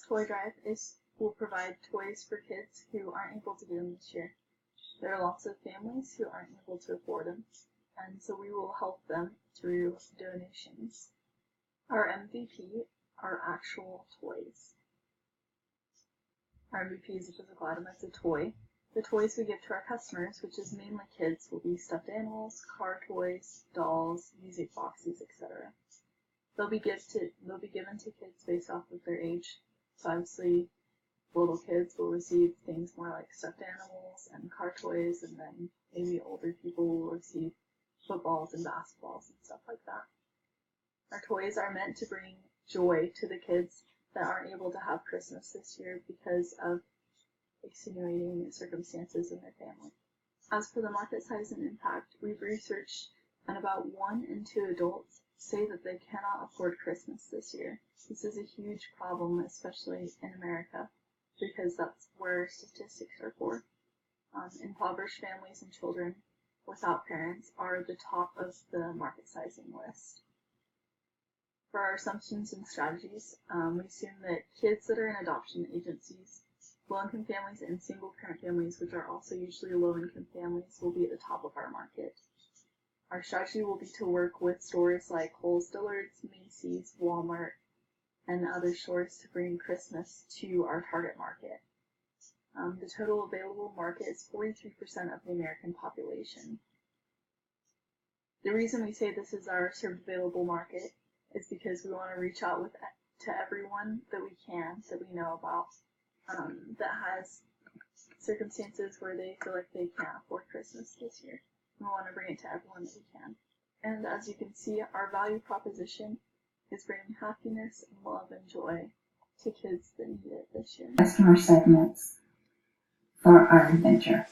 toy drive will provide toys for kids who aren't able to get them this year. There are lots of families who aren't able to afford them, and so we will help them through donations. Our MVP are actual toys. Our MVP is a physical item, it's a toy. The toys we give to our customers, which is mainly kids, will be stuffed animals, car toys, dolls, music boxes, etc. They'll be given to kids based off of their age. So obviously, little kids will receive things more like stuffed animals and car toys, and then maybe older people will receive footballs and basketballs and stuff like that. Our toys are meant to bring joy to the kids that aren't able to have Christmas this year because of extenuating circumstances in their family. As for the market size and impact, we've researched, and about 1 in 2 adults say that they cannot afford Christmas this year. This is a huge problem, especially in America, because that's where statistics are for. Impoverished families and children without parents are the top of the market sizing list. For our assumptions and strategies, we assume that kids that are in adoption agencies, low-income families, and single-parent families, which are also usually low-income families, will be at the top of our market. Our strategy will be to work with stores like Kohl's, Dillard's, Macy's, Walmart, and other stores to bring Christmas to our target market. The total available market is 43% of the American population. The reason we say this is our served available market is because we want to reach out to everyone that we can, that we know about, that has circumstances where they feel like they can't afford Christmas this year. We want to bring it to everyone that we can. And as you can see, our value proposition is bringing happiness and love and joy to kids that need it this year. Customer segments for our adventure.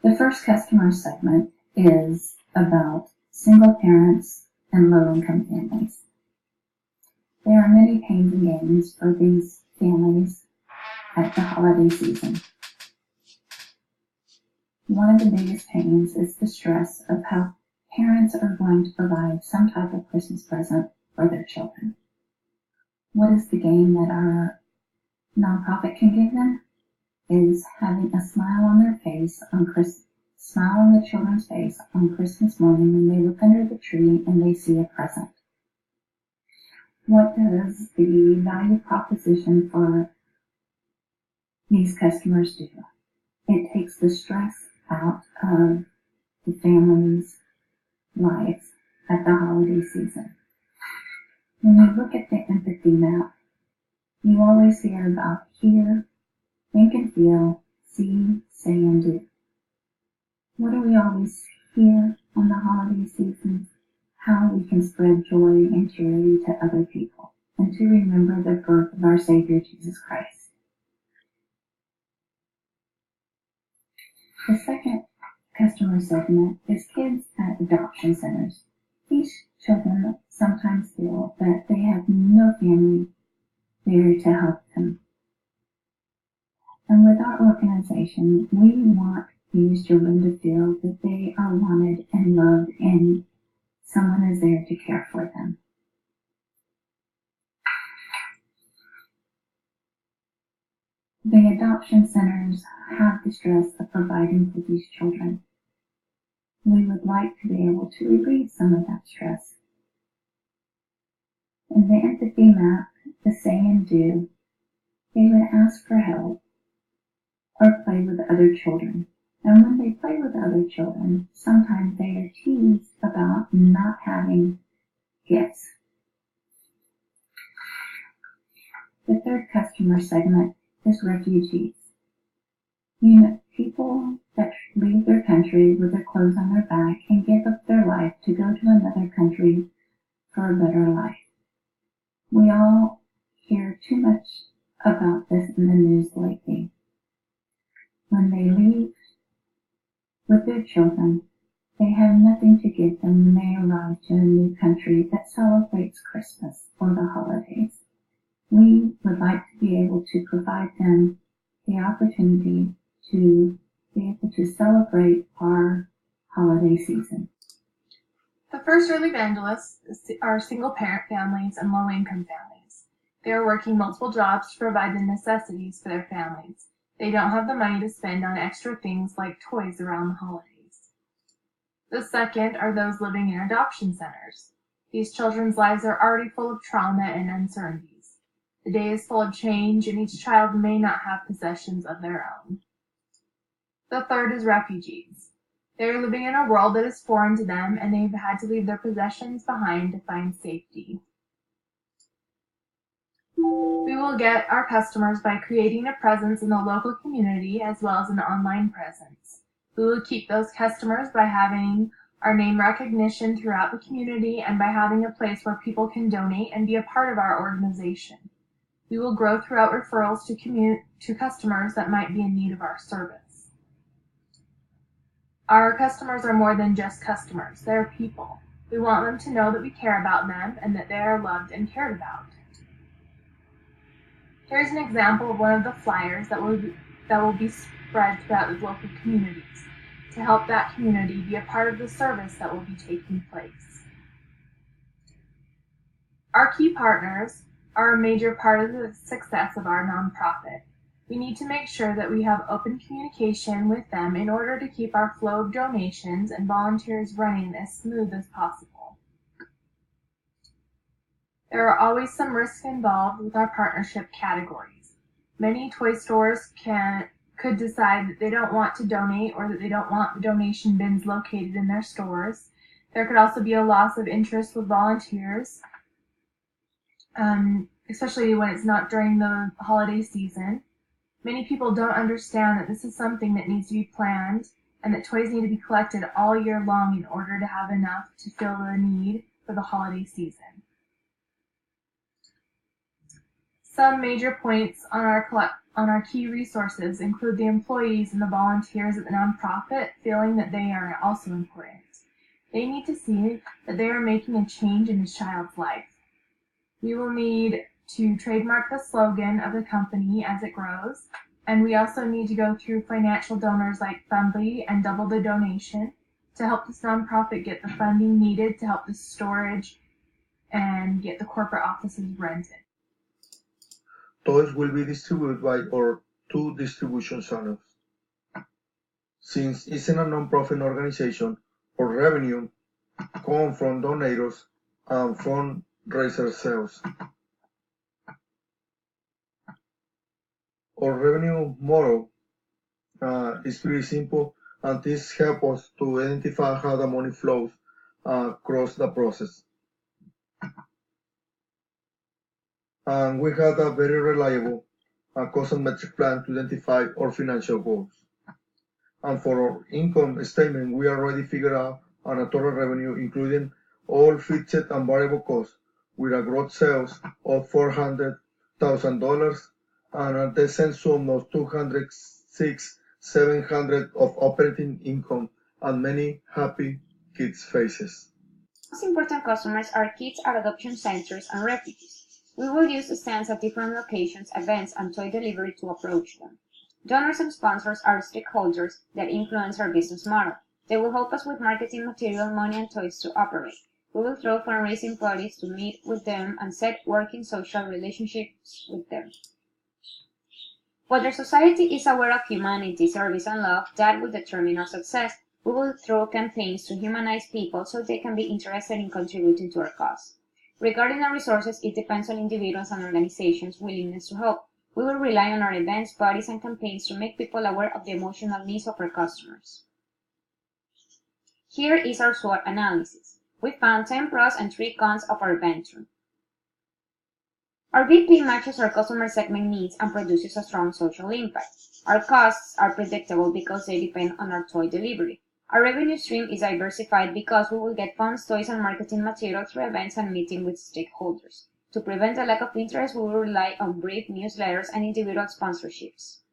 The first customer segment is about single parents and low-income families. There are many pains and gains for these families at the holiday season. One of the biggest pains is the stress of how parents are going to provide some type of Christmas present for their children. What is the gain that our nonprofit can give them? Is having a smile on their face smile on the children's face on Christmas morning when they look under the tree and they see a present. What does the value proposition for these customers do? It takes the stress out of the family's lives at the holiday season. When you look at the empathy map, you always hear about hear, think and feel, see, say and do. What do we always hear on the holiday seasons? How we can spread joy and charity to other people, and to remember the birth of our Savior Jesus Christ. The second customer segment is kids at adoption centers. These children sometimes feel that they have no family there to help them. And with our organization, we want these children to feel that they are wanted and loved and someone is there to care for them. The adoption centers have the stress of providing for these children. We would like to be able to relieve some of that stress. In the empathy map, the say and do, they would ask for help or play with other children. And when they play with other children, sometimes they are teased about not having gifts. The third customer segment is refugees. People that leave their country with their clothes on their back and give up their life to go to another country for a better life. We all hear too much about this in the news lately. When they leave with their children, they have nothing to give them when they arrive to a new country that celebrates Christmas or the holidays. We would like to be able to provide them the opportunity to be able to celebrate our holiday season. The first early evangelists are single-parent families and low-income families. They are working multiple jobs to provide the necessities for their families. They don't have the money to spend on extra things like toys around the holidays. The second are those living in adoption centers. These children's lives are already full of trauma and uncertainties. The day is full of change, and each child may not have possessions of their own. The third is refugees. They are living in a world that is foreign to them, and they've had to leave their possessions behind to find safety. We will get our customers by creating a presence in the local community as well as an online presence. We will keep those customers by having our name recognition throughout the community and by having a place where people can donate and be a part of our organization. We will grow throughout referrals to customers that might be in need of our service. Our customers are more than just customers. They're people. We want them to know that we care about them and that they are loved and cared about. Here's an example of one of the flyers that will be spread throughout the local communities to help that community be a part of the service that will be taking place. Our key partners are a major part of the success of our nonprofit. We need to make sure that we have open communication with them in order to keep our flow of donations and volunteers running as smooth as possible. There are always some risks involved with our partnership categories. Many toy stores could decide that they don't want to donate or that they don't want the donation bins located in their stores. There could also be a loss of interest with volunteers, especially when it's not during the holiday season. Many people don't understand that this is something that needs to be planned and that toys need to be collected all year long in order to have enough to fill the need for the holiday season. Some major points on our key resources include the employees and the volunteers at the nonprofit feeling that they are also important. They need to see that they are making a change in a child's life. We will need to trademark the slogan of the company as it grows, and we also need to go through financial donors like Fundly and Double the Donation to help this nonprofit get the funding needed to help the storage and get the corporate offices rented. Toys will be distributed by our 2 distribution channels. Since it's a non-profit organization, our revenue comes from donors and fundraiser sales. Our revenue model is pretty simple, and this helps us to identify how the money flows across the process. And we have a very reliable cost and metric plan to identify our financial goals. And for our income statement, we already figured out on a total revenue, including all fixed and variable costs, with a gross sales of $400,000 and a decent sum of $206,700 of operating income and many happy kids' faces. Most important customers are kids at adoption centers and refugees. We will use stands at different locations, events, and toy delivery to approach them. Donors and sponsors are stakeholders that influence our business model. They will help us with marketing material, money, and toys to operate. We will throw fundraising parties to meet with them and set working social relationships with them. Whether society is aware of humanity, service, and love, that will determine our success. We will throw campaigns to humanize people so they can be interested in contributing to our cause. Regarding our resources, it depends on individuals and organizations' willingness to help. We will rely on our events, bodies, and campaigns to make people aware of the emotional needs of our customers. Here is our SWOT analysis. We found 10 pros and 3 cons of our venture. Our VP matches our customer segment needs and produces a strong social impact. Our costs are predictable because they depend on our toy delivery. Our revenue stream is diversified because we will get funds, toys, and marketing material through events and meetings with stakeholders. To prevent a lack of interest, we will rely on brief newsletters and individual sponsorships.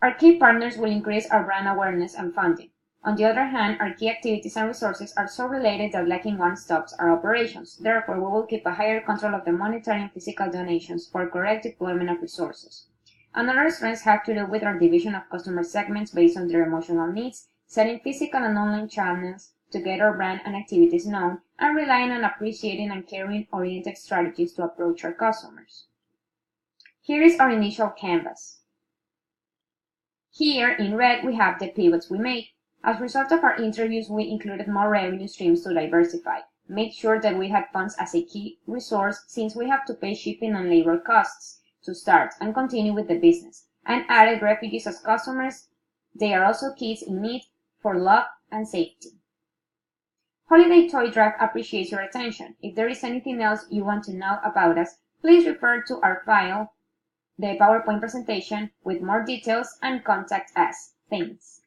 Our key partners will increase our brand awareness and funding. On the other hand, our key activities and resources are so related that lacking one stops our operations. Therefore, we will keep a higher control of the monetary and physical donations for correct deployment of resources. Another strengths have to do with our division of customer segments based on their emotional needs, setting physical and online channels to get our brand and activities known, and relying on appreciating and caring-oriented strategies to approach our customers. Here is our initial canvas. Here in red we have the pivots we made. As a result of our interviews, we included more revenue streams to diversify, make sure that we had funds as a key resource since we have to pay shipping and labor costs to start and continue with the business, and added refugees as customers. They are also kids in need for love and safety. Holiday Toy Drive appreciates your attention. If there is anything else you want to know about us, please refer to our file, the PowerPoint presentation, with more details, and contact us. Thanks.